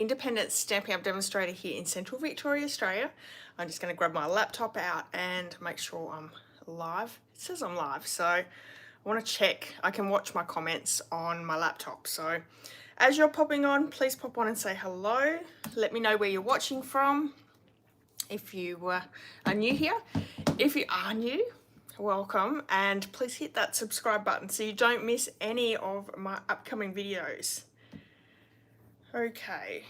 Independent Stampin Up Demonstrator here in Central Victoria, Australia. I'm just going to grab my laptop out and make sure I'm live. It says I'm live, so I want to check. I can watch my comments on my laptop. So as you're popping on, please pop on and say hello. Let me know where you're watching from if you are new here. If you are new, welcome, and please hit that subscribe button so you don't miss any of my upcoming videos. Okay,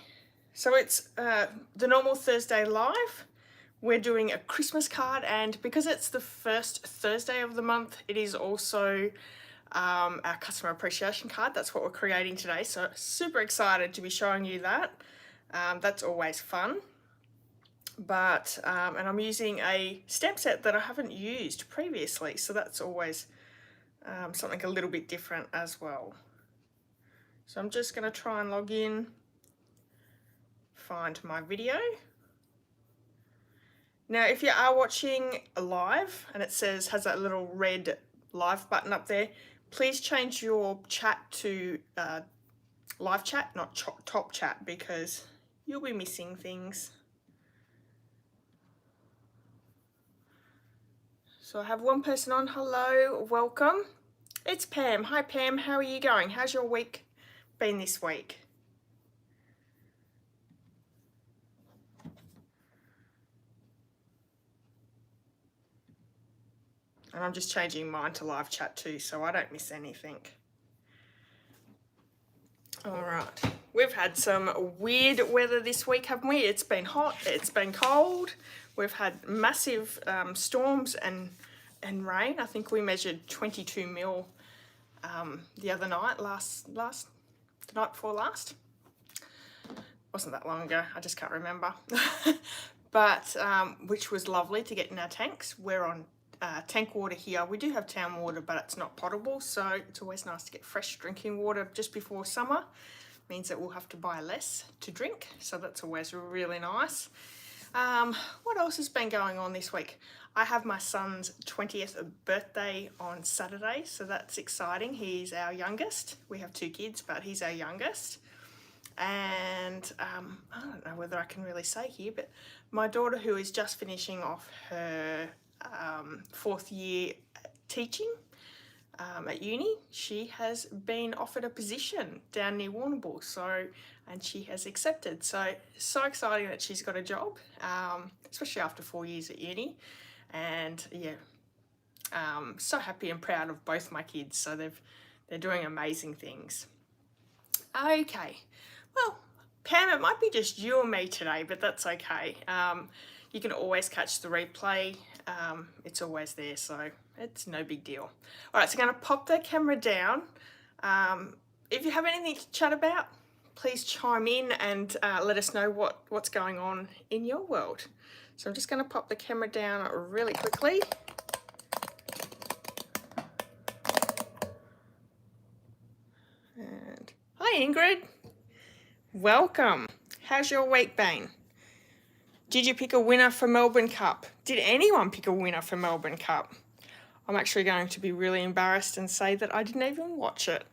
so it's the normal Thursday live. We're doing a Christmas card, and because it's the first Thursday of the month, it is also our customer appreciation card. That's what we're creating today, so super excited to be showing you that. That's always fun. But and I'm using a stamp set that I haven't used previously, so that's always something a little bit different as well. So I'm just going to try and log in, find my video. Now if you are watching live and it has that little red live button up there, please change your chat to live chat, not top chat, because you'll be missing things. So I have one person on. Hello, welcome. It's Pam. Hi Pam, how are you going? How's your week been this week? And I'm just changing mine to live chat too, so I don't miss anything. All right, we've had some weird weather this week, haven't we? It's been hot, it's been cold. We've had massive storms and rain. I think we measured 22 mil the other night, the night before last. Wasn't that long ago, I just can't remember. But which was lovely to get in our tanks. We're on tank water here. We do have town water, but it's not potable, so it's always nice to get fresh drinking water just before summer. Means that we'll have to buy less to drink, so that's always really nice. What else has been going on this week? I have my son's 20th birthday on Saturday, so that's exciting. He's our youngest. We have 2 kids, but he's our youngest. And I don't know whether I can really say here, but my daughter, who is just finishing off her 4th year teaching at uni, she has been offered a position down near Warrnambool, and she has accepted. So exciting that she's got a job, especially after 4 years at uni. And yeah, so happy and proud of both my kids. So they're doing amazing things. Okay, well, Pam, it might be just you and me today, but that's okay. You can always catch the replay. It's always there, so it's no big deal. All right, so I'm going to pop the camera down. If you have anything to chat about, please chime in and let us know what's going on in your world. So I'm just going to pop the camera down really quickly. And hi Ingrid, welcome. How's your week been? Did you pick a winner for Melbourne Cup? Did anyone pick a winner for Melbourne Cup? I'm actually going to be really embarrassed and say that I didn't even watch it.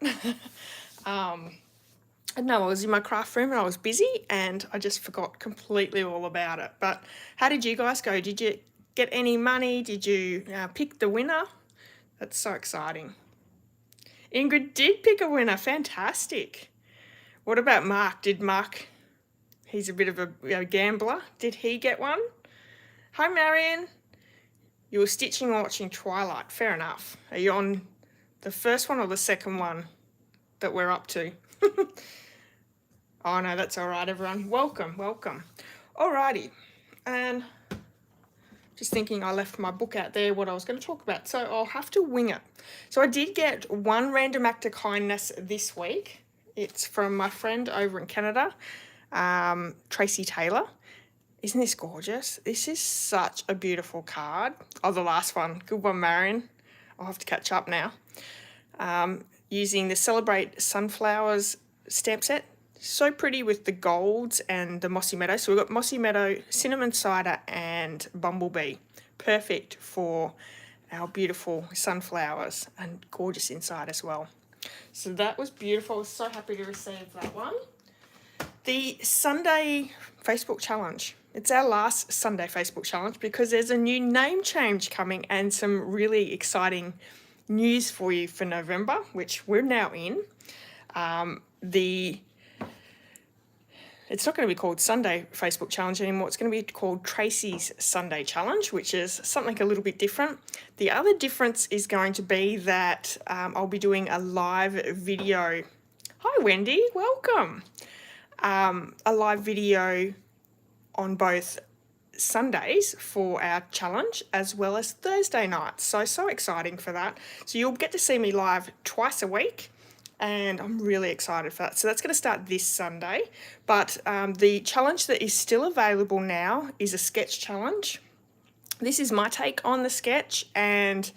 No, I was in my craft room and I was busy and I just forgot completely all about it. But how did you guys go? Did you get any money? Did you pick the winner? That's so exciting. Ingrid did pick a winner. Fantastic. What about Mark? Did Mark... He's a bit of a gambler. Did he get one? Hi, Marion. You were stitching or watching Twilight. Fair enough. Are you on the first one or the second one that we're up to? Oh, no, that's all right, everyone. Welcome, welcome. Alrighty. And just thinking I left my book out there, what I was going to talk about. So I'll have to wing it. So I did get one random act of kindness this week. It's from my friend over in Canada, Tracy Taylor. Isn't this gorgeous? This is such a beautiful card. Oh, the last one. Good one, Marion. I'll have to catch up now. Using the Celebrate Sunflowers stamp set. So pretty with the golds and the Mossy Meadow. So we've got Mossy Meadow, Cinnamon Cider and Bumblebee. Perfect for our beautiful sunflowers and gorgeous inside as well. So that was beautiful. I was so happy to receive that one. The Sunday Facebook challenge. It's our last Sunday Facebook challenge because there's a new name change coming and some really exciting news for you for November, which we're now in. It's not going to be called Sunday Facebook Challenge anymore. It's going to be called Tracy's Sunday Challenge, which is something a little bit different. The other difference is going to be that I'll be doing a live video. Hi, Wendy. Welcome. A live video on both Sundays for our challenge as well as Thursday nights. So exciting for that. So you'll get to see me live twice a week. And I'm really excited for that. So that's going to start this Sunday. But the challenge that is still available now is a sketch challenge. This is my take on the sketch, and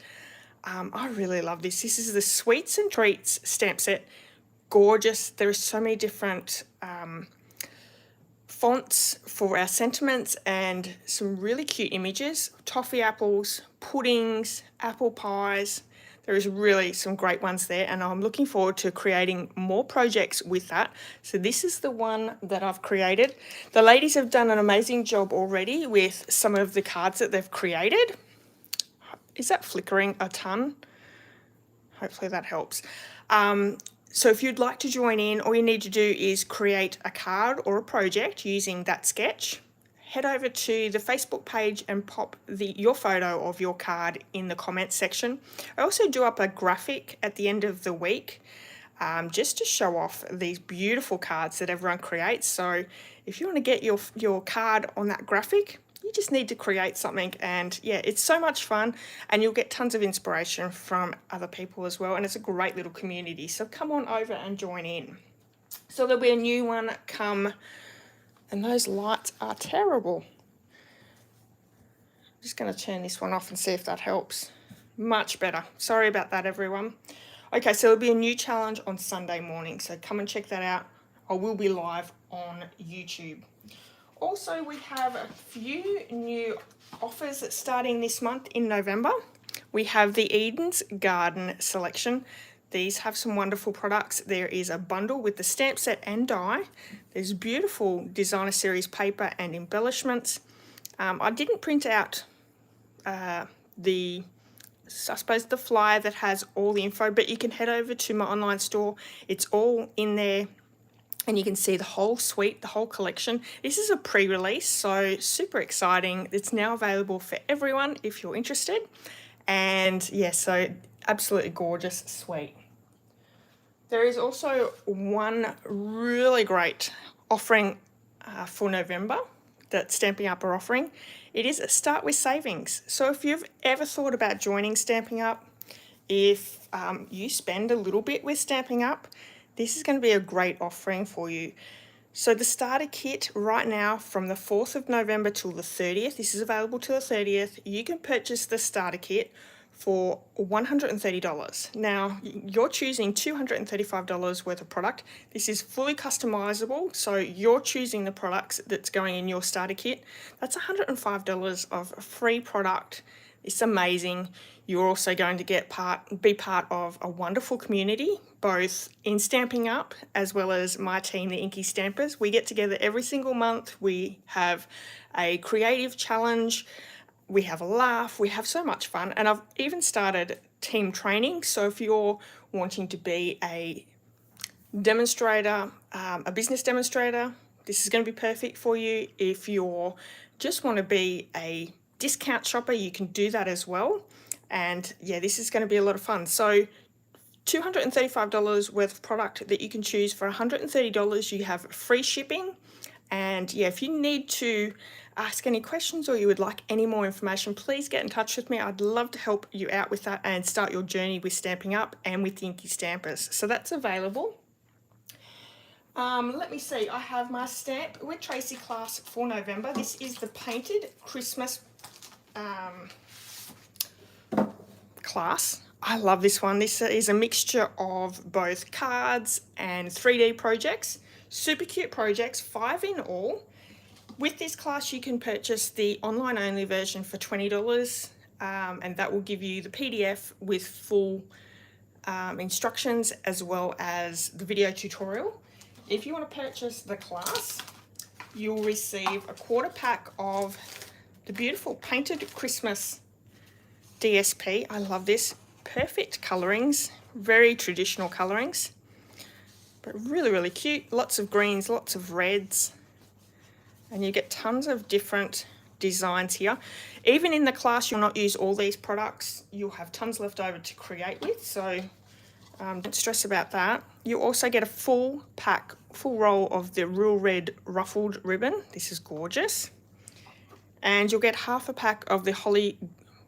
I really love this. This is the Sweets and Treats stamp set. Gorgeous. There are so many different fonts for our sentiments and some really cute images. Toffee apples, puddings, apple pies. There is really some great ones there, and I'm looking forward to creating more projects with that. So this is the one that I've created. The ladies have done an amazing job already with some of the cards that they've created. Is that flickering a ton? Hopefully that helps. So if you'd like to join in, all you need to do is create a card or a project using that sketch. Head over to the Facebook page and pop your photo of your card in the comments section. I also do up a graphic at the end of the week just to show off these beautiful cards that everyone creates. So if you want to get your card on that graphic, you just need to create something, and yeah, it's so much fun, and you'll get tons of inspiration from other people as well, and it's a great little community. So come on over and join in. So there'll be a new one come. And those lights are terrible. I'm just going to turn this one off and see if that helps. Much better. Sorry about that, everyone. Okay, so there'll be a new challenge on Sunday morning, so come and check that out. I will be live on YouTube. Also, we have a few new offers starting this month in November. We have the Eden's Garden selection. These have some wonderful products. There is a bundle with the stamp set and die. There's beautiful designer series paper and embellishments. I didn't print out I suppose the flyer that has all the info, but you can head over to my online store. It's all in there, and you can see the whole suite, the whole collection. This is a pre-release, so super exciting. It's now available for everyone if you're interested. And yeah, so absolutely gorgeous suite. There is also one really great offering for November that Stampin' Up are offering. It is a Start with Savings. So if you've ever thought about joining Stampin' Up, if you spend a little bit with Stampin' Up, this is going to be a great offering for you. So the starter kit right now from the 4th of November till the 30th, this is available till the 30th, you can purchase the starter kit for $130. Now, you're choosing $235 worth of product. This is fully customizable, so you're choosing the products that's going in your starter kit. That's $105 of free product. It's amazing. You're also going to be part of a wonderful community, both in Stampin' Up as well as my team, the Inky Stampers. We get together every single month. We have a creative challenge. We have a laugh, we have so much fun, and I've even started team training. So if you're wanting to be a demonstrator, a business demonstrator, this is going to be perfect for you. If you just want to be a discount shopper, you can do that as well. And yeah, this is going to be a lot of fun. So $235 worth of product that you can choose. For $130, you have free shipping. And yeah, if you need to ask any questions or you would like any more information, please get in touch with me. I'd love to help you out with that and start your journey with Stampin' Up and with the Inky Stampers. So that's available. Let me see, I have my Stamp with Tracy class for November. This is the Painted Christmas class. I love this one. This is a mixture of both cards and 3D projects. Super cute projects, 5 in all. With this class, you can purchase the online only version for $20, and that will give you the PDF with full instructions as well as the video tutorial. if you want to purchase the class, you'll receive a quarter pack of the beautiful Painted Christmas DSP. I love this. Perfect colorings, very traditional colorings, but really, really cute. Lots of greens, lots of reds, and you get tons of different designs here. Even in the class, you'll not use all these products. You'll have tons left over to create with, so don't stress about that. You also get a full pack, full roll of the real red ruffled ribbon. This is gorgeous. And you'll get half a pack of the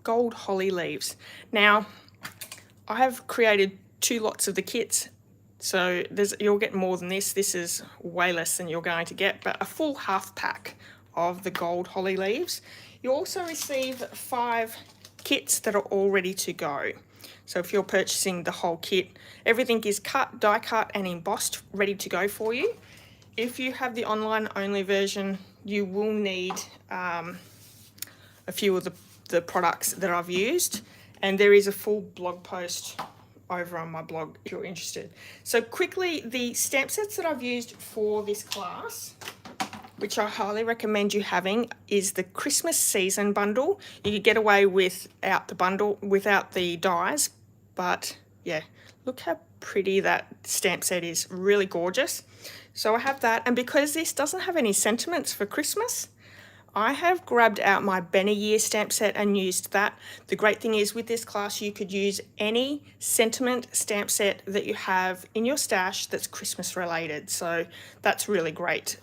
gold holly leaves. Now, I have created 2 lots of the kits, so you'll get more than this. This is way less than you're going to get, but a full half pack of the gold holly leaves. You also receive 5 kits that are all ready to go. So if you're purchasing the whole kit, everything is cut, die cut and embossed, ready to go for you. If you have the online only version, you will need a few of the products that I've used, and there is a full blog post over on my blog if you're interested. So quickly, the stamp sets that I've used for this class, which I highly recommend you having, is the Christmas season bundle. You could get away without the bundle, without the dies, but yeah, look how pretty that stamp set is. Really gorgeous. So I have that, and because this doesn't have any sentiments for Christmas, I have grabbed out my Ben a Year stamp set and used that. The great thing is with this class, you could use any sentiment stamp set that you have in your stash that's Christmas related. So that's really great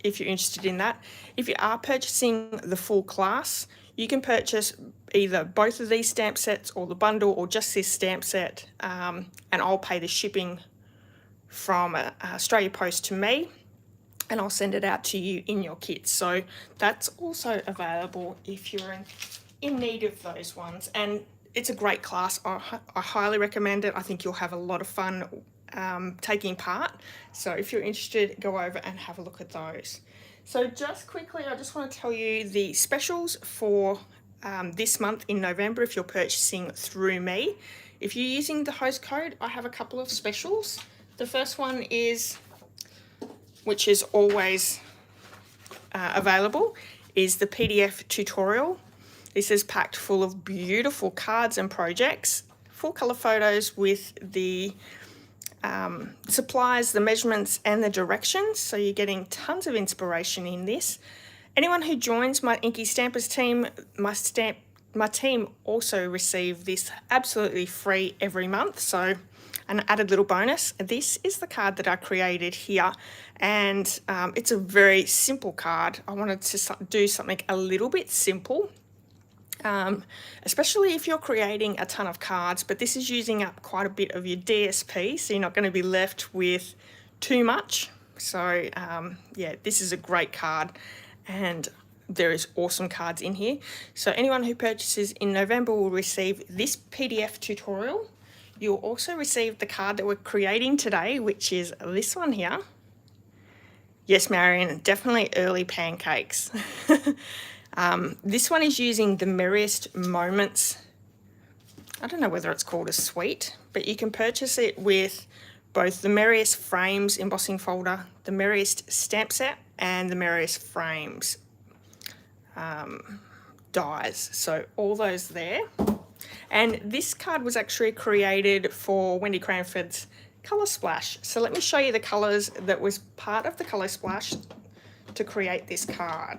if you're interested in that. If you are purchasing the full class, you can purchase either both of these stamp sets or the bundle or just this stamp set, and I'll pay the shipping from Australia Post to me, and I'll send it out to you in your kit. So that's also available if you're in need of those ones. And it's a great class. I highly recommend it. I think you'll have a lot of fun taking part. So if you're interested, go over and have a look at those. So just quickly, I just want to tell you the specials for this month in November if you're purchasing through me. If you're using the host code, I have a couple of specials. The first one is, which is always available, is the PDF tutorial. This is packed full of beautiful cards and projects, full colour photos with the supplies, the measurements and the directions. So you're getting tons of inspiration in this. Anyone who joins my Inky Stampers team, my team also receive this absolutely free every month. So an added little bonus. This is the card that I created here, and it's a very simple card. I wanted to do something a little bit simple, especially if you're creating a ton of cards, but this is using up quite a bit of your DSP, so you're not going to be left with too much. So yeah, this is a great card, and there is awesome cards in here. So anyone who purchases in November will receive this PDF tutorial. You'll also receive the card that we're creating today, which is this one here. Yes, Marion, definitely early pancakes. This one is using the Merriest Moments. I don't know whether it's called a suite, but you can purchase it with both the Merriest Frames embossing folder, the Merriest stamp set, and the Merriest Frames dies. So all those there. And this card was actually created for Wendy Cranford's Colour Splash. So let me show you the colours that was part of the Colour Splash to create this card.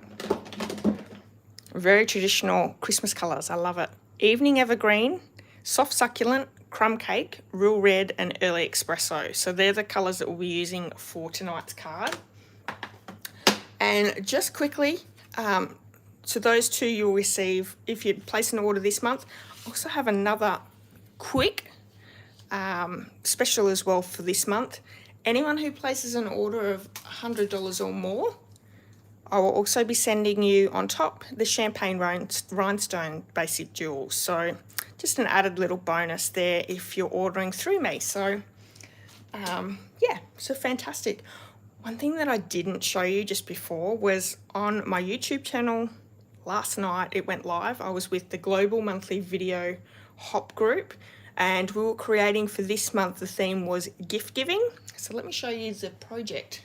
Very traditional Christmas colours, I love it. Evening Evergreen, Soft Succulent, Crumb Cake, Real Red and Early Espresso. So they're the colours that we'll be using for tonight's card. And just quickly, so those two you'll receive if you place an order this month. Also have another quick special as well for this month. Anyone who places an order of $100 or more, I will also be sending you on top the Champagne Rhinestone Basic Jewels. So just an added little bonus there if you're ordering through me. So yeah, so fantastic. One thing that I didn't show you just before was on my YouTube channel. Last night it went live. I was with the Global Monthly Video Hop group, and we were creating for this month, the theme was gift giving. So let me show you the project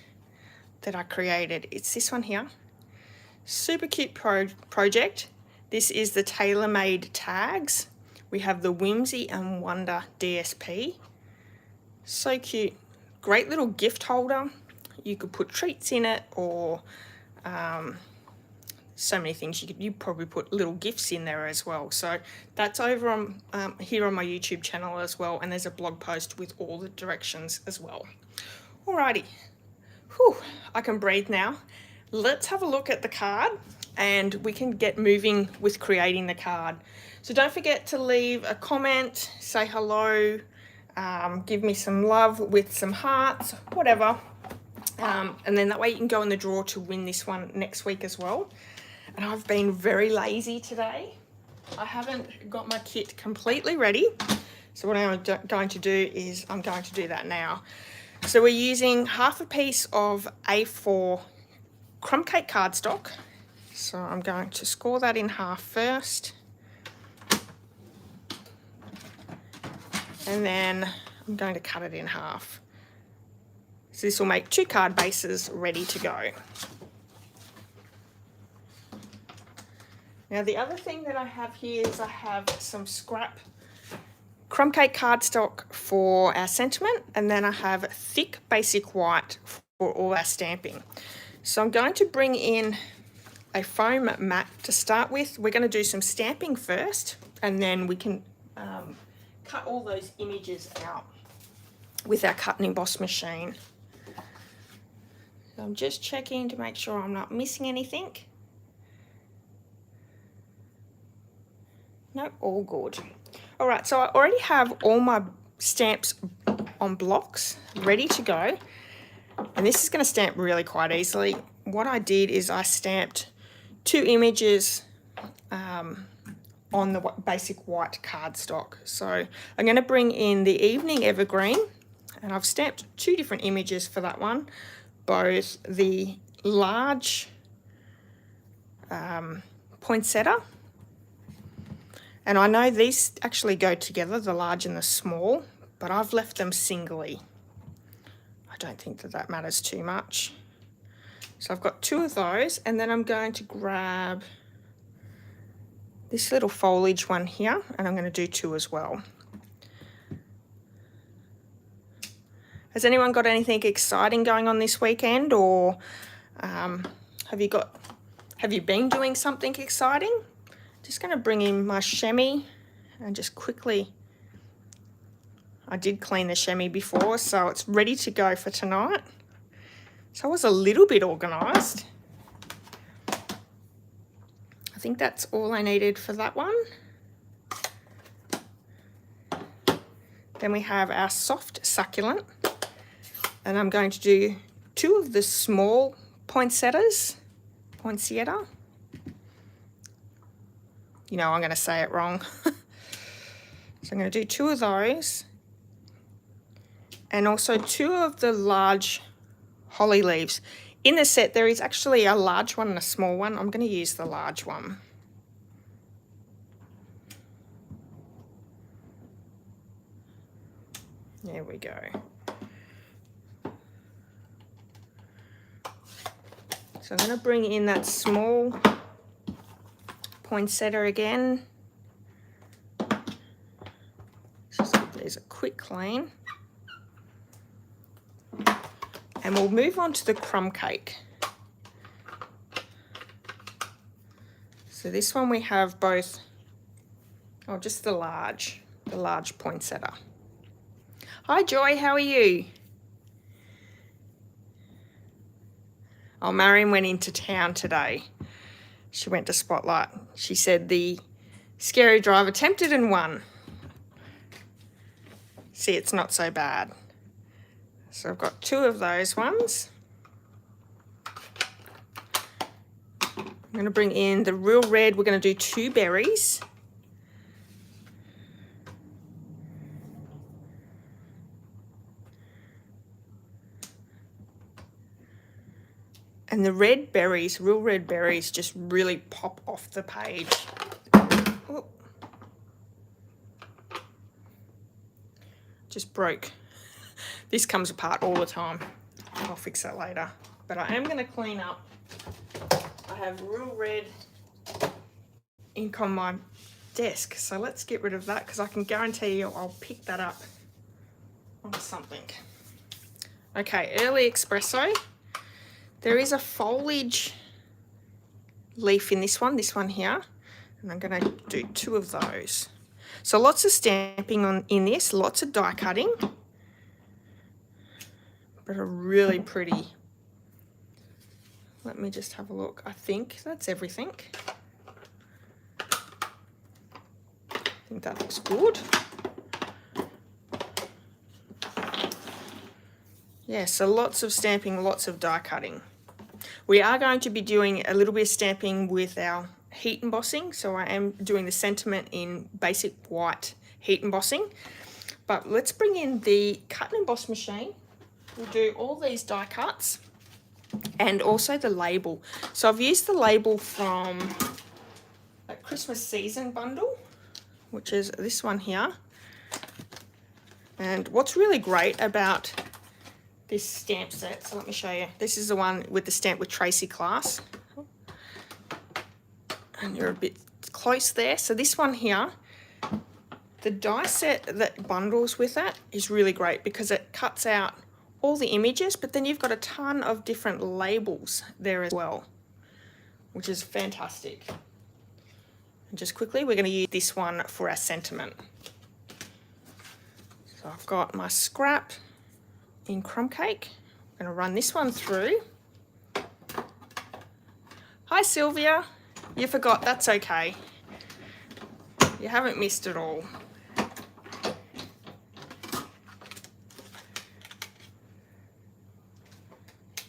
that I created. It's this one here. Super cute project. This is the tailor-made tags. We have the Whimsy and Wonder DSP. So cute. Great little gift holder. You could put treats in it, or so many things. You probably put little gifts in there as well. So that's over on here on my YouTube channel as well, and there's a blog post with all the directions as well. Alrighty, whew, I can breathe now. Let's have a look at the card and we can get moving with creating the card. So don't forget to leave a comment, say hello, give me some love with some hearts, whatever. And then that way you can go in the draw to win this one next week as well. And I've been very lazy today. I haven't got my kit completely ready. So what I'm going to do is I'm going to do that now. So we're using half a piece of A4 crumb cake cardstock. So I'm going to score that in half first. And then I'm going to cut it in half. So this will make 2 card bases ready to go. Now the other thing that I have here is I have some scrap crumb cake cardstock for our sentiment, and then I have thick basic white for all our stamping. So I'm going to bring in a foam mat to start with. We're going to do some stamping first, and then we can cut all those images out with our cut and emboss machine. So I'm just checking to make sure I'm not missing anything. No, all good. All right, so I already have all my stamps on blocks ready to go. And this is going to stamp really quite easily. What I did is I stamped 2 images on the basic white cardstock. So I'm going to bring in the Evening Evergreen, and I've stamped 2 different images for that one. Both the large poinsettia, and I know these actually go together, the large and the small, but I've left them singly. I don't think that that matters too much. So I've got 2 of those, and then I'm going to grab this little foliage one here, and I'm going to do 2 as well. Has anyone got anything exciting going on this weekend, or have you been doing something exciting? Just going to bring in my chamois and just quickly, I did clean the chamois before, so it's ready to go for tonight. So I was a little bit organised. I think that's all I needed for that one. Then we have our soft succulent, and I'm going to do 2 of the small poinsettias. You know I'm going to say it wrong. So I'm going to do 2 of those, and also 2 of the large holly leaves. In the set there is actually a large one and a small one. I'm going to use the large one. There we go. So I'm going to bring in that small poinsettia again. Just give these a quick clean. And we'll move on to the crumb cake. So this one we have both, just the large poinsettia. Hi Joy, how are you? Oh, Marion went into town today. She went to Spotlight. She said the scary drive attempted and won. See, it's not so bad. So I've got 2 of those ones. I'm going to bring in the real red. We're going to do 2 berries. And the red berries, real red berries, just really pop off the page. Oh. Just broke This comes apart all the time. I'll fix that later. But I am going to clean up. I have real red ink on my desk, so let's get rid of that because I can guarantee you I'll pick that up on something. Okay, Early Espresso. There is a foliage leaf in this one here, and I'm going to do 2 of those. So lots of stamping in this, lots of die cutting, but a really pretty. Let me just have a look. I think that's everything. I think that looks good. Yeah, so lots of stamping, lots of die cutting. We are going to be doing a little bit of stamping with our heat embossing, so I am doing the sentiment in basic white heat embossing. But let's bring in the cut and emboss machine. We'll do all these die cuts and also the label. So I've used the label from a Christmas season bundle, which is this one here. And what's really great about this stamp set, so let me show you. This is the one with the stamp with Tracy class. And you're a bit close there. So this one here, the die set that bundles with that is really great because it cuts out all the images, but then you've got a ton of different labels there as well, which is fantastic. And just quickly, we're going to use this one for our sentiment. So I've got my scrap in crumb cake. I'm going to run this one through. Hi Sylvia, you forgot, that's okay. You haven't missed it all.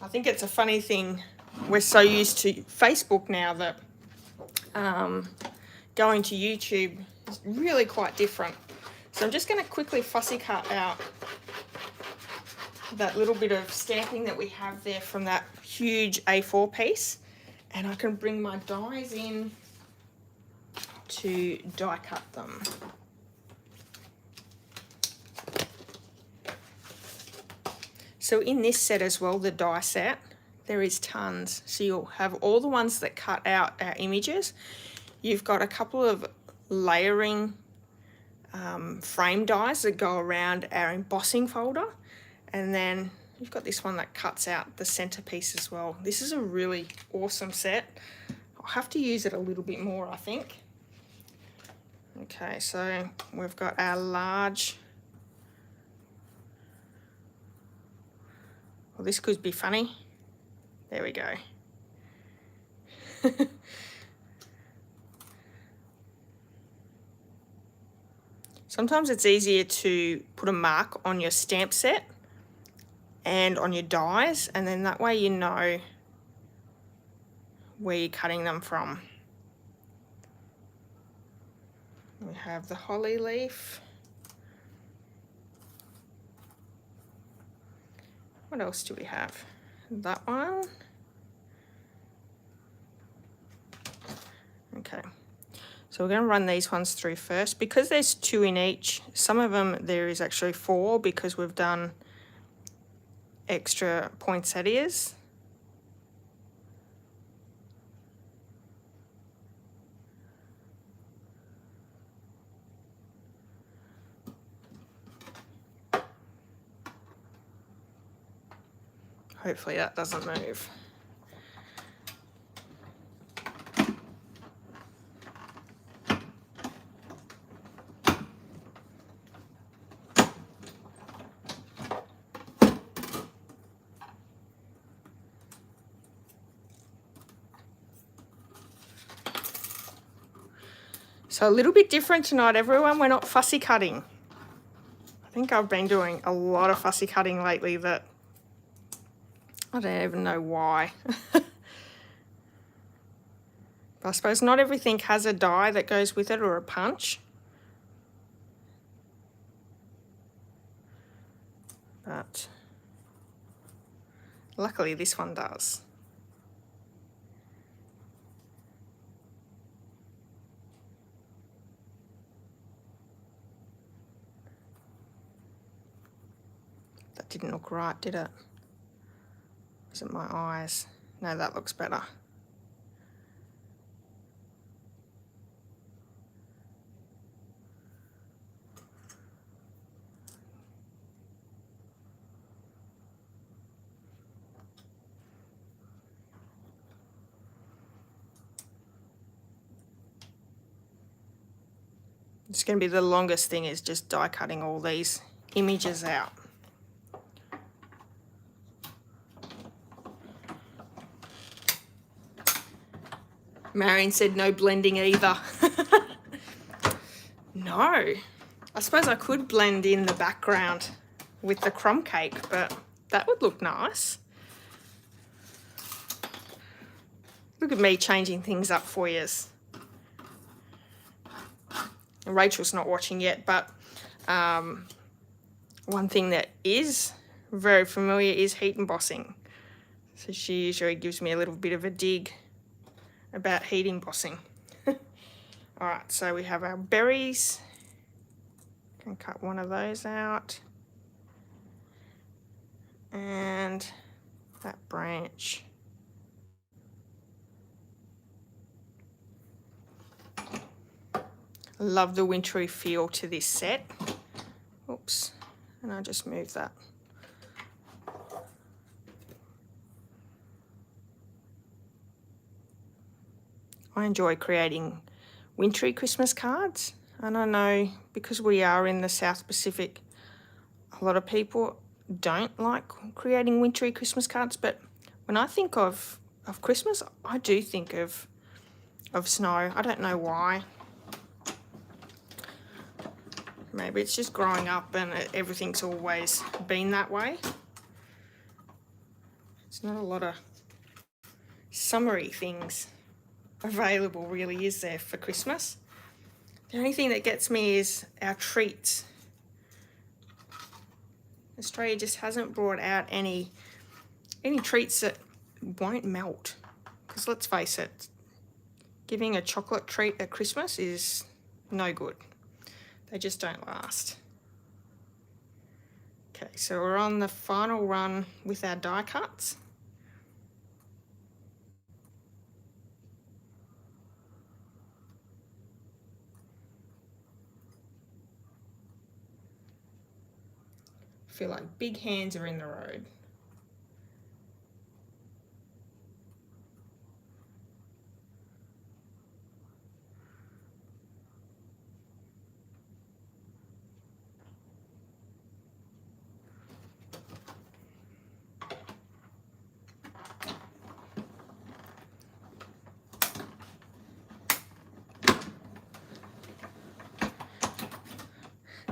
I think it's a funny thing. We're so used to Facebook now that going to YouTube is really quite different. So I'm just going to quickly fussy cut out that little bit of stamping that we have there from that huge A4 piece, and I can bring my dies in to die cut them. So in this set as well, the die set, there is tons. So you'll have all the ones that cut out our images. You've got a couple of layering frame dies that go around our embossing folder. And then you've got this one that cuts out the centerpiece as well. This is a really awesome set. I'll have to use it a little bit more, I think. Okay, so we've got our large. Well, this could be funny. There we go. Sometimes it's easier to put a mark on your stamp set and on your dies, and then that way you know where you're cutting them from. We have the holly leaf. What else do we have? That one. Okay, so we're going to run these ones through first. Because there's 2 in each, some of them there is actually 4 because we've done extra poinsettias. Hopefully that doesn't move. So a little bit different tonight, everyone. We're not fussy cutting. I think I've been doing a lot of fussy cutting lately that I don't even know why. But I suppose not everything has a die that goes with it or a punch. But luckily this one does. didn't look right, did it? Is it my eyes? No, that looks better. It's going to be the longest thing, is just die cutting all these images out. Marion said no blending either. No. I suppose I could blend in the background with the crumb cake, but that would look nice. Look at me changing things up for yous. Rachel's not watching yet, but one thing that is very familiar is heat embossing. So she usually gives me a little bit of a dig about heat embossing. Alright, so we have our berries. Can cut one of those out. And that branch. Love the wintry feel to this set. Oops, and I just moved that. I enjoy creating wintry Christmas cards, and I know because we are in the South Pacific, a lot of people don't like creating wintry Christmas cards, but when I think of Christmas, I do think of snow. I don't know why. Maybe it's just growing up and everything's always been that way. It's not a lot of summery things available, really, is there, for Christmas? The only thing that gets me is our treats. Australia just hasn't brought out any treats that won't melt. Because let's face it, giving a chocolate treat at Christmas is no good. They just don't last. Okay, so we're on the final run with our die cuts. I feel like big hands are in the road.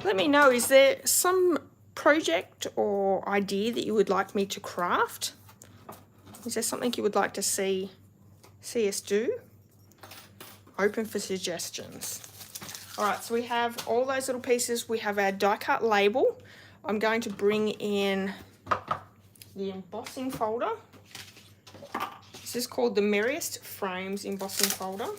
Let me know, is there some project or idea that you would like me to craft? Is there something you would like to see us do? Open for suggestions. All right, so we have all those little pieces. We have our die cut label. I'm going to bring in the embossing folder. This is called the Merriest Frames embossing folder.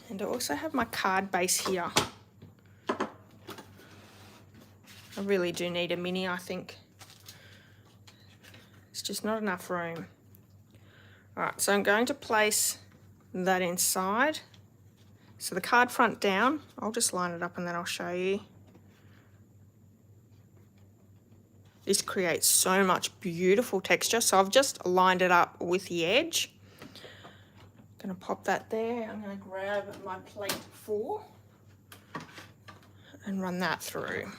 And I also have my card base here. I really do need a mini, I think. It's just not enough room. Alright, so I'm going to place that inside. So the card front down, I'll just line it up and then I'll show you. This creates so much beautiful texture. So I've just lined it up with the edge. Going to pop that there. I'm going to grab my plate 4 and run that through.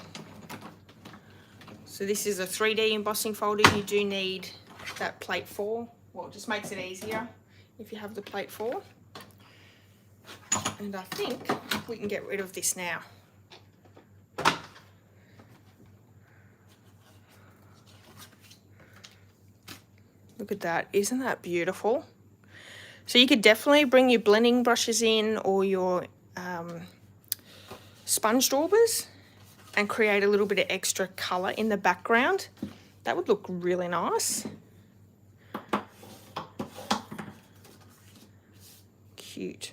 So this is a 3D embossing folder. You do need that plate 4. Well, it just makes it easier if you have the plate 4. And I think we can get rid of this now. Look at that. Isn't that beautiful? So you could definitely bring your blending brushes in or your sponge daubers and create a little bit of extra colour in the background. That would look really nice. Cute.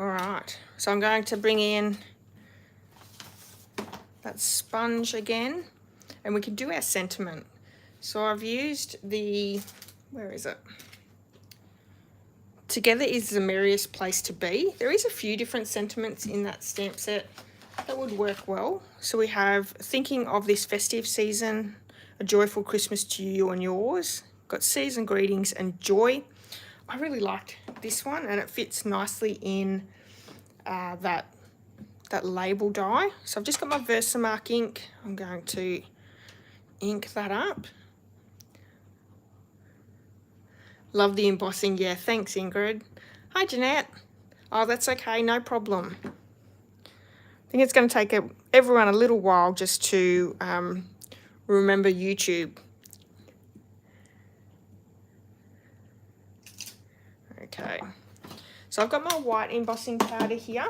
All right, so I'm going to bring in that sponge again, and we can do our sentiment. So I've used the, where is it? Together is the merriest place to be. There is a few different sentiments in that stamp set that would work well. So we have thinking of this festive season, a joyful Christmas to you and yours. Got season greetings and joy. I really liked this one, and it fits nicely in that label die. So I've just got my Versamark ink. I'm going to ink that up. Love the embossing. Yeah, thanks, Ingrid. Hi, Jeanette. Oh, that's okay, no problem. I think it's going to take everyone a little while just to remember YouTube. Okay, so I've got my white embossing powder here.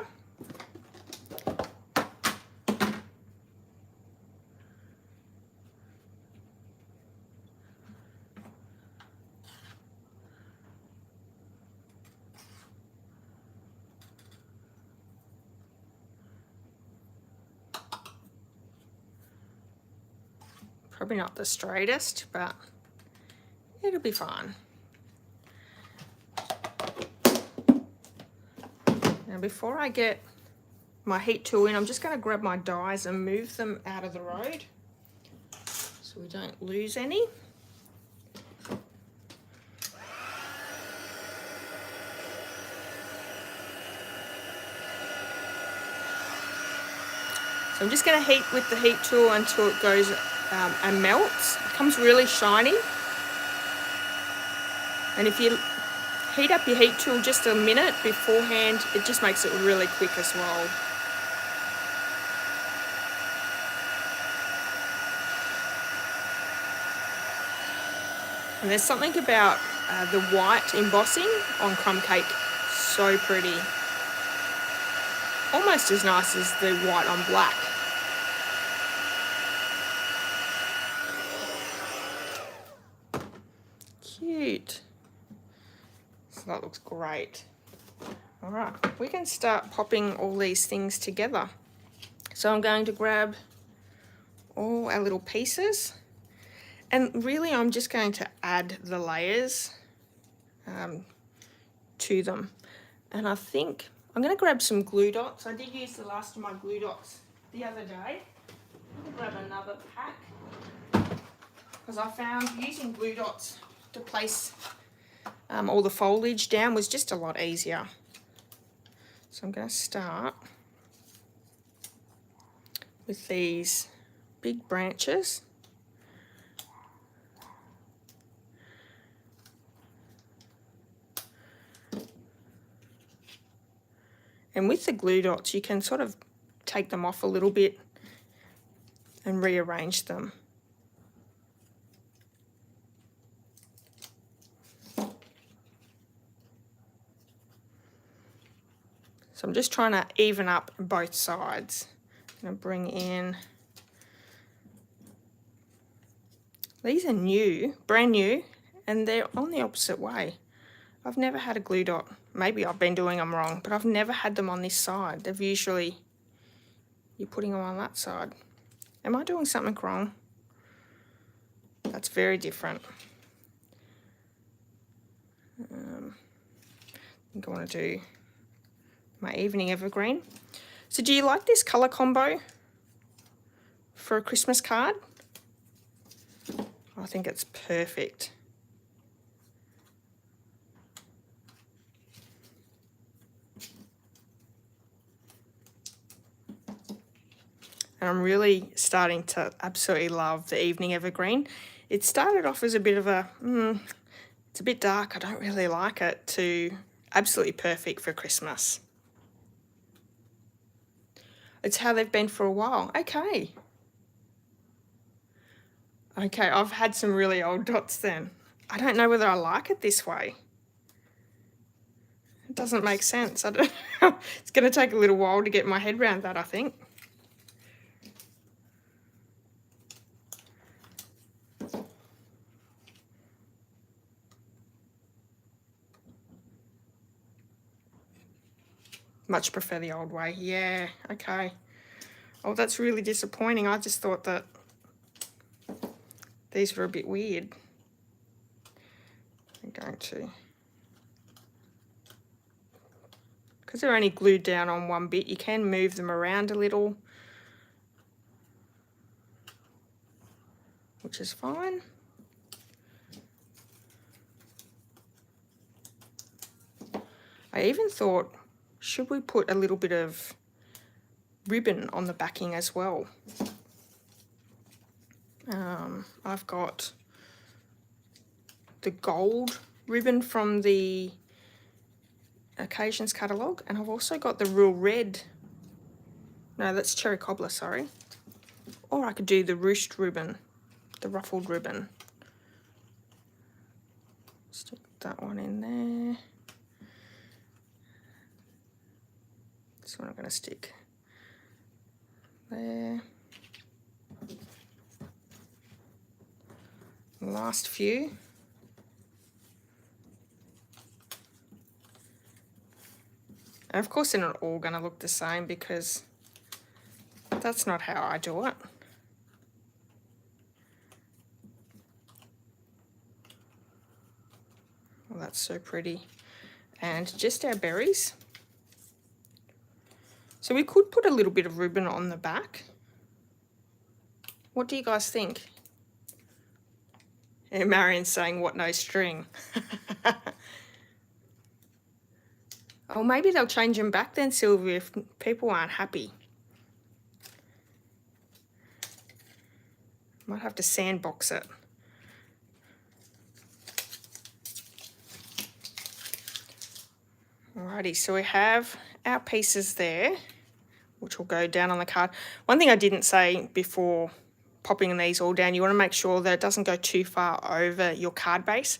Probably not the straightest, but it'll be fine. Now before I get my heat tool in, I'm just going to grab my dies and move them out of the road so we don't lose any. So I'm just going to heat with the heat tool until it goes and melts. It becomes really shiny. And if you heat up your heat tool just a minute beforehand, it just makes it really quick as well. And there's something about the white embossing on crumb cake, so pretty. Almost as nice as the white on black. Cute. So that looks great. All right, we can start popping all these things together. So I'm going to grab all our little pieces, and really I'm just going to add the layers to them. And I think I'm going to grab some glue dots. I did use the last of my glue dots the other day. I'm going to grab another pack because I found using glue dots to place all the foliage down was just a lot easier. So I'm going to start with these big branches. And with the glue dots, you can sort of take them off a little bit and rearrange them. So I'm just trying to even up both sides. I'm going to bring in, these are new, brand new, and they're on the opposite way. I've never had a glue dot. Maybe I've been doing them wrong, but I've never had them on this side. They've usually, you're putting them on that side. Am I doing something wrong? That's very different. I think I want to do my evening evergreen. So do you like this colour combo for a Christmas card? I think it's perfect. And I'm really starting to absolutely love the evening evergreen. It started off as a bit of a, it's a bit dark, I don't really like it, to absolutely perfect for Christmas. It's how they've been for a while. Okay. Okay, I've had some really old dots then. I don't know whether I like it this way. It doesn't make sense. I don't know. It's going to take a little while to get my head around that, I think. Much prefer the old way. Yeah, okay. Oh, that's really disappointing. I just thought that these were a bit weird. I'm going to, because they're only glued down on one bit, you can move them around a little, which is fine. I even thought, should we put a little bit of ribbon on the backing as well? I've got the gold ribbon from the Occasions catalogue, and I've also got the real red. No, that's cherry cobbler, sorry. Or I could do the ruched ribbon, the ruffled ribbon. Stick that one in there. This one I'm going to stick there. Last few. And of course they're not all going to look the same because that's not how I do it. Well, that's so pretty. And just our berries. So we could put a little bit of ribbon on the back. What do you guys think? And Marion's saying, what, no string? Oh, maybe they'll change them back then, Sylvia, if people aren't happy. Might have to sandbox it. Alrighty, so we have our pieces there, which will go down on the card. One thing I didn't say before popping these all down, you want to make sure that it doesn't go too far over your card base,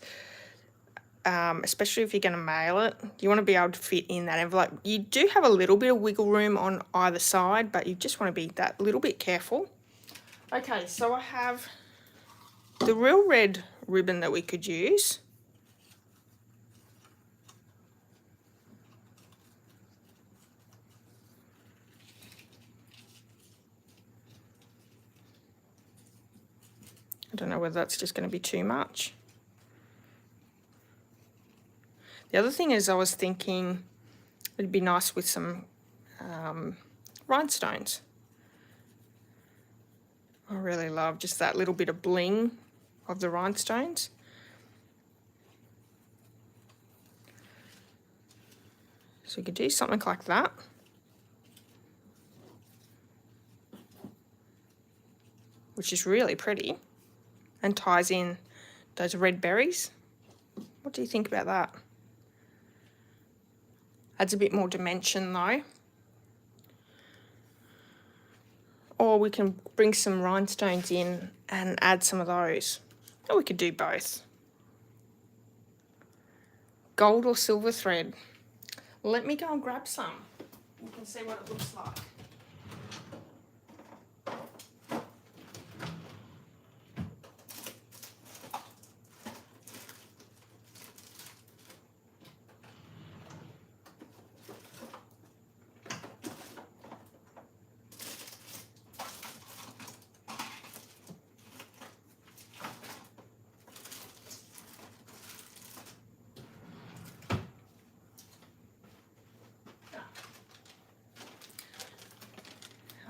especially if you're going to mail it. You want to be able to fit in that envelope. You do have a little bit of wiggle room on either side, but you just want to be that little bit careful. Okay, so I have the real red ribbon that we could use. I don't know whether that's just going to be too much. The other thing is I was thinking it'd be nice with some rhinestones. I really love just that little bit of bling of the rhinestones. So you could do something like that. Which is really pretty. And ties in those red berries. What do you think about that? Adds a bit more dimension though. Or we can bring some rhinestones in and add some of those. Or we could do both. Gold or silver thread. Let me go and grab some. You can see what it looks like.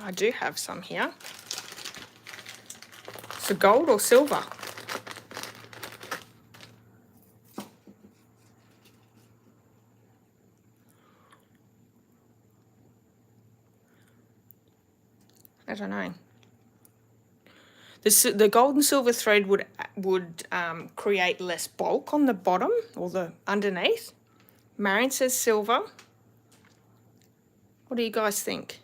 I do have some here. So gold or silver? I don't know. The gold and silver thread would create less bulk on the bottom or the underneath. Marion says silver. What do you guys think?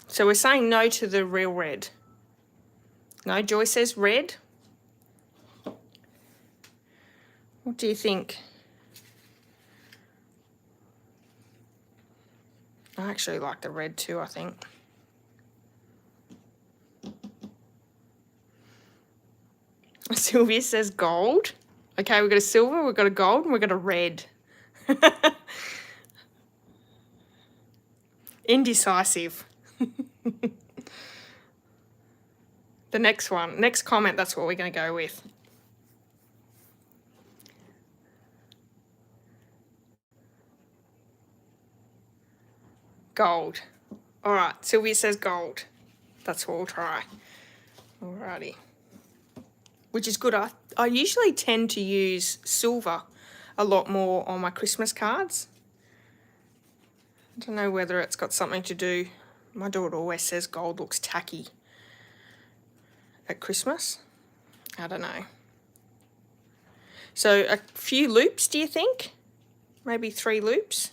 So we're saying no to the real red. No, Joy says red. What do you think? I actually like the red too, I think. Sylvia says gold. Okay, we've got a silver, we've got a gold, and we've got a red. Indecisive. The next one, next comment, that's what we're going to go with. Gold. All right, Sylvia says gold. That's what we'll try. Alrighty. Which is good. I usually tend to use silver a lot more on my Christmas cards. I don't know whether it's got something to do. My daughter always says gold looks tacky at Christmas. I don't know. So a few loops, do you think? Maybe 3 loops?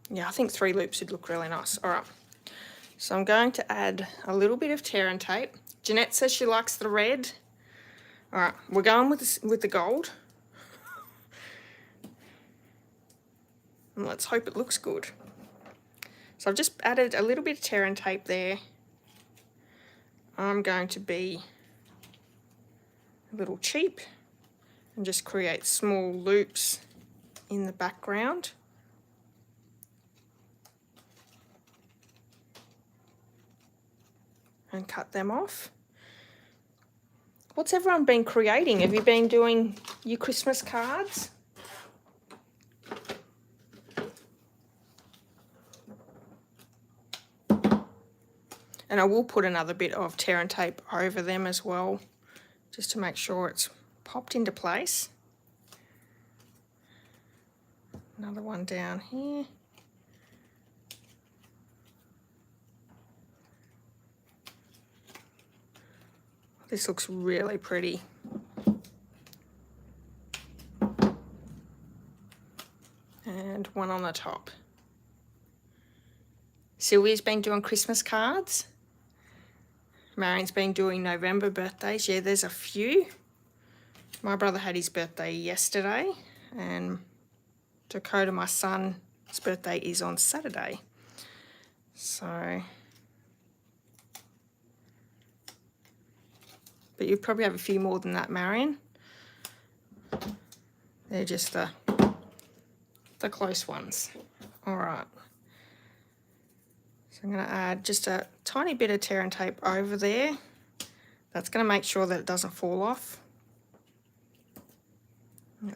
Yeah, I think 3 loops would look really nice. All right. So I'm going to add a little bit of tear and tape. Jeanette says she likes the red. All right, we're going with the gold. And let's hope it looks good. So I've just added a little bit of tear and tape there. I'm going to be a little cheap and just create small loops in the background. And cut them off. What's everyone been creating? Have you been doing your Christmas cards? And I will put another bit of tear and tape over them as well, just to make sure it's popped into place. Another one down here. This looks really pretty. And one on the top. Sylvia's been doing Christmas cards. Marion's been doing November birthdays. Yeah, there's a few. My brother had his birthday yesterday, and Dakota, my son's birthday, is on Saturday. So... but you probably have a few more than that, Marion. They're just the close ones. All right. So I'm going to add just a tiny bit of tear and tape over there. That's going to make sure that it doesn't fall off.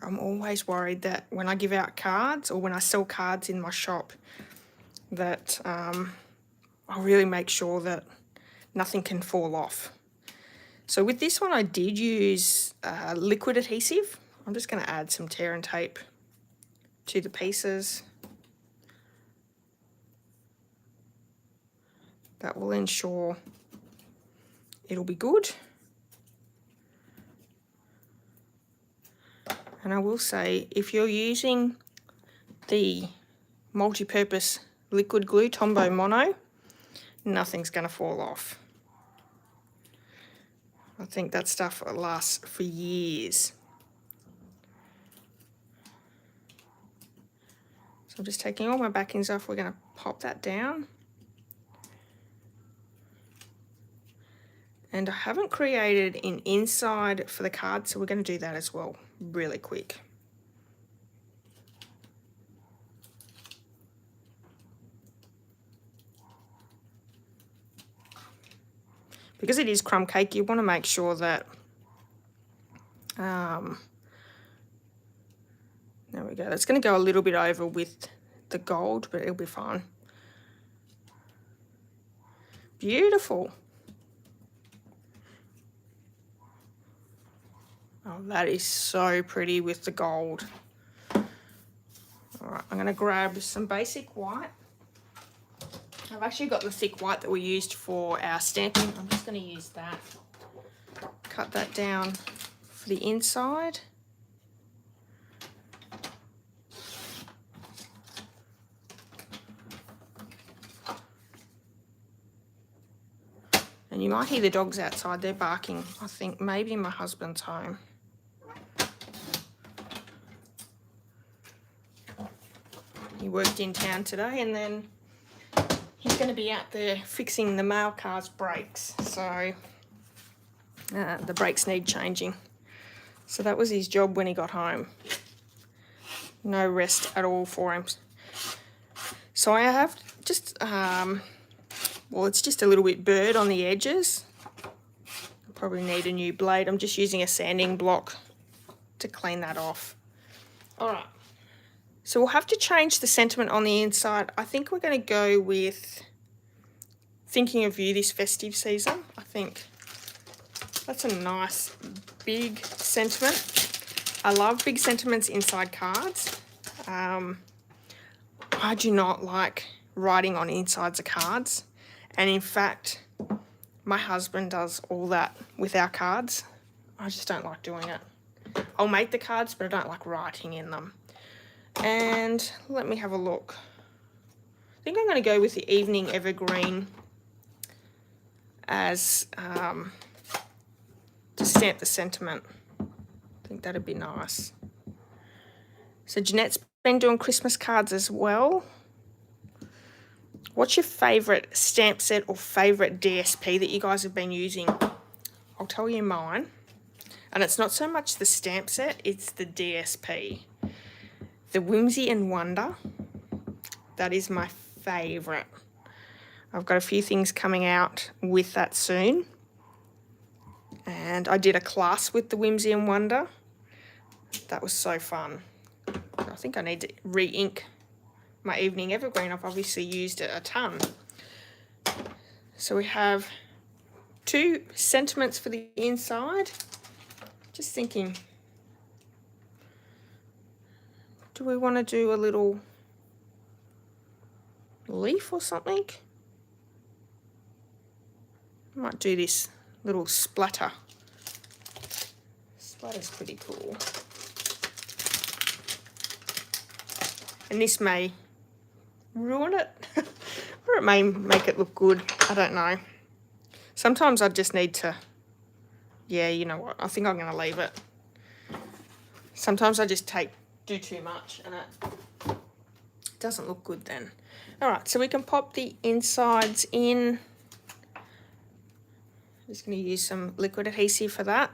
I'm always worried that when I give out cards or when I sell cards in my shop that I'll really make sure that nothing can fall off. So with this one I did use liquid adhesive. I'm just going to add some tear and tape to the pieces. That will ensure it'll be good. And I will say, if you're using the multi-purpose liquid glue Tombow Mono, nothing's going to fall off. I think that stuff lasts for years. So I'm just taking all my backings off. We're going to pop that down. And I haven't created an inside for the card, so we're going to do that as well, really quick. Because it is crumb cake, you want to make sure that, there we go, that's going to go a little bit over with the gold, but it'll be fine. Beautiful. Oh, that is so pretty with the gold. All right, I'm going to grab some basic white. I've actually got the thick white that we used for our stamping. I'm just going to use that. Cut that down for the inside. And you might hear the dogs outside, they're barking. I think maybe my husband's home. He worked in town today and then he's going to be out there fixing the mail car's brakes. So The brakes need changing. So that was his job when he got home. No rest at all for him. So I have just, well, it's just a little bit burred on the edges. I probably need a new blade. I'm just using a sanding block to clean that off. All right. So we'll have to change the sentiment on the inside. I think we're going to go with thinking of you this festive season. I think that's a nice big sentiment. I love big sentiments inside cards. I do not like writing on insides of cards. And in fact, my husband does all that with our cards. I just don't like doing it. I'll make the cards, but I don't like writing in them. And let me have a look. I think I'm going to go with the Evening Evergreen as to stamp the sentiment. I think that'd be nice. So Jeanette's been doing Christmas cards as well. What's your favourite stamp set or favourite DSP that you guys have been using? I'll tell you mine. And it's not so much the stamp set, it's the DSP. The Whimsy and Wonder. That is my favourite. I've got a few things coming out with that soon. And I did a class with the Whimsy and Wonder. That was so fun. I think I need to re-ink my Evening Evergreen. I've obviously used it a ton. So we have 2 sentiments for the inside. Just thinking, do we want to do a little leaf or something? I might do this little splatter. Splatter's pretty cool. And this may ruin it, or it may make it look good. I don't know. Sometimes I just need to, yeah, you know what, I think I'm going to leave it. Sometimes I just do too much and it doesn't look good then. All right, so we can pop the insides in. I'm just going to use some liquid adhesive for that.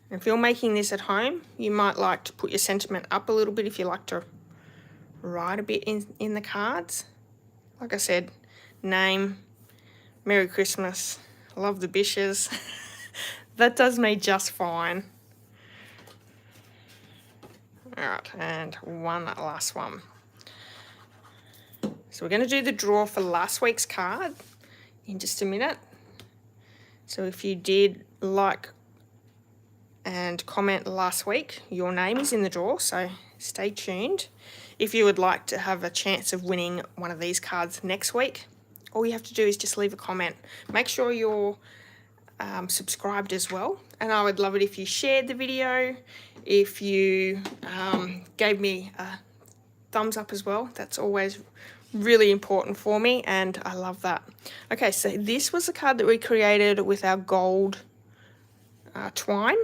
If you're making this at home, you might like to put your sentiment up a little bit if you like to write a bit in the cards. Like I said, name, Merry Christmas, love the Bishes. That does me just fine. All right, and one last one. So we're going to do the draw for last week's card in just a minute. So if you did like and comment last week, your name is in the draw, so stay tuned. If you would like to have a chance of winning one of these cards next week, all you have to do is just leave a comment. Make sure you're subscribed as well, and I would love it if you shared the video, if you gave me a thumbs up as well. That's always really important for me, and I love that. Okay, so this was a card that we created with our gold twine.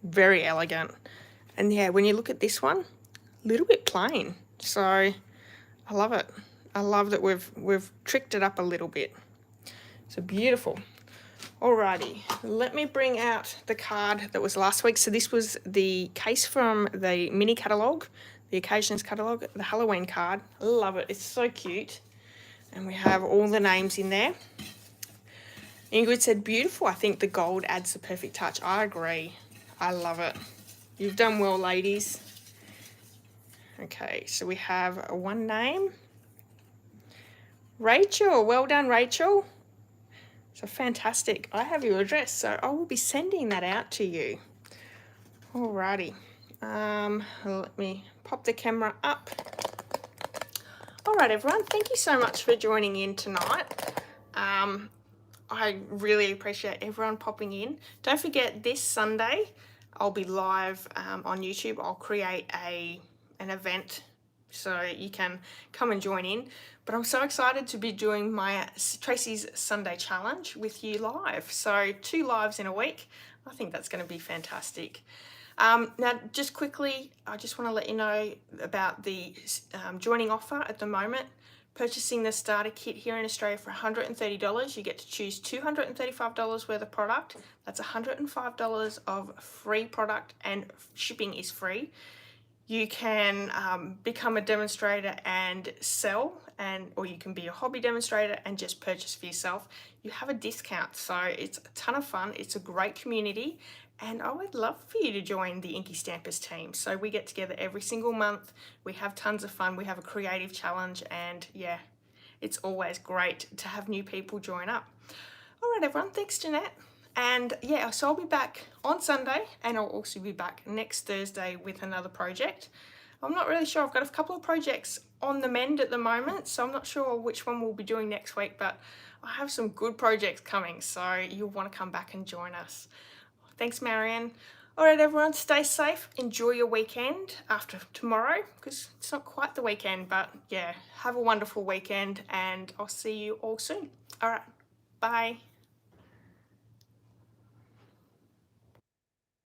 Very elegant. And yeah, when you look at this one, a little bit plain. So I love it. I love that we've tricked it up a little bit. So beautiful. Alrighty, let me bring out the card that was last week. So this was the case from the mini catalogue, the Occasions catalogue, the Halloween card. I love it. It's so cute. And we have all the names in there. Ingrid said, beautiful. I think the gold adds the perfect touch. I agree. I love it. You've done well, ladies. Okay, so we have one name. Rachel. Well done, Rachel. So fantastic. I have your address, so I will be sending that out to you. Alrighty. Let me pop the camera up. Alright, everyone. Thank you so much for joining in tonight. I really appreciate everyone popping in. Don't forget, this Sunday I'll be live on YouTube. I'll create an event so you can come and join in. But I'm so excited to be doing my Tracy's Sunday Challenge with you live. So 2 lives in a week. I think that's going to be fantastic. Now, just quickly, I just want to let you know about the joining offer at the moment. Purchasing the starter kit here in Australia for $130, you get to choose $235 worth of product. That's $105 of free product, and shipping is free. You can become a demonstrator and sell, or you can be a hobby demonstrator and just purchase for yourself. You have a discount, so it's a ton of fun. It's a great community, and I would love for you to join the Inky Stampers team. So we get together every single month. We have tons of fun. We have a creative challenge, and yeah, it's always great to have new people join up. All right, everyone, thanks, Jeanette. And yeah, so I'll be back on Sunday, and I'll also be back next Thursday with another project. I'm not really sure. I've got a couple of projects on the mend at the moment, so I'm not sure which one we'll be doing next week, but I have some good projects coming, so you'll want to come back and join us. Thanks, Marion. All right, everyone, stay safe. Enjoy your weekend after tomorrow, because it's not quite the weekend, but yeah, have a wonderful weekend, and I'll see you all soon. All right, bye.